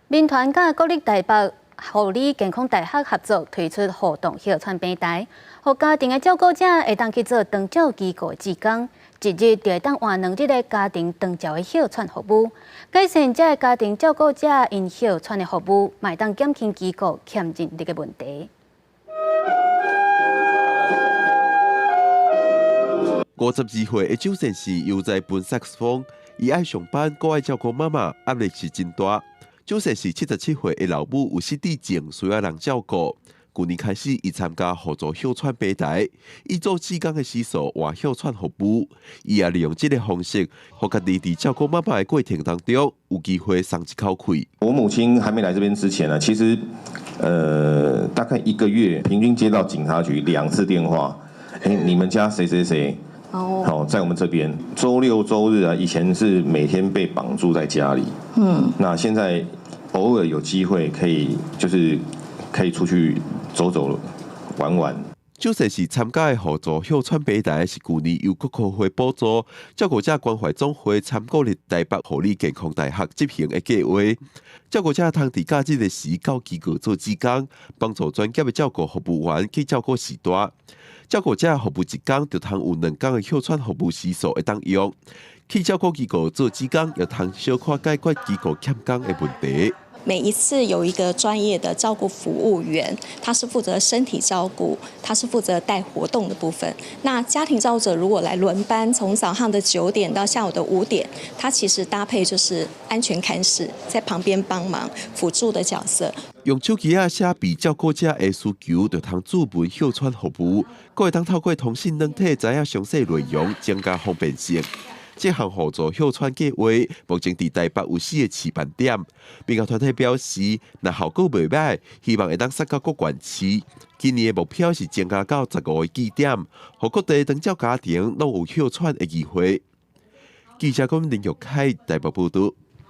民团甲国立台北护理健康大学合作推出互动血栓平台，互家庭的照顾者会当去做长照机构志工，一日就会当换2日的家庭长照的血栓服务，改善这家庭照顾者因血栓的服务，嘛会当减轻机构欠人力的问题。 52岁的周先生又在本萨克斯风，伊爱上班，搁爱照顾妈妈，压力是真大。周先生77岁的老母有失智症，需要人照顾。去年开始，伊参加互助血栓平台，伊做志工的时数换血栓服务。伊也利用这个方式，互家己伫照顾妈妈的过程当中，有机会松一口气。我母亲还没来这边之前呢，其实大概1个月平均接到警察局2次电话，你们家谁谁谁。 好，在我们这边，周六周日啊，以前是每天被绑住在家里。那现在偶尔有机会可以，就是可以出去走走、玩玩。周先生参加的互助血栓平台是去年由国科会补助，照顾者关怀总会参考了台北护理健康大学执行的计划。照顾者通伫假日的时到机构做志工，帮助专业的照顾服务员去照顾时段。 照顾者服务1天，就通有2天的血栓服务时数会当用。去照顾机构做志工，也通小可解决机构欠工的问题。 每一次有一个专业的照顾服务员，他是负责身体照顾，他是负责带活动的部分。那家庭照顾者如果来轮班，从早上的9点到下午的5点，他其实搭配就是安全看视，在旁边帮忙辅助的角色。用手机写比照顾者的需求，就通注文血栓服务，阁会当透过通讯软体知影详细内容，增加方便性。 这项互助血栓计划目前伫台北有4个示范点，民间团体表示，若效果袂歹，希望会当塞到各县市。今年的目标是增加到15个据点，互各地长照家庭拢有血栓的机会。记者林玉凯台北报道。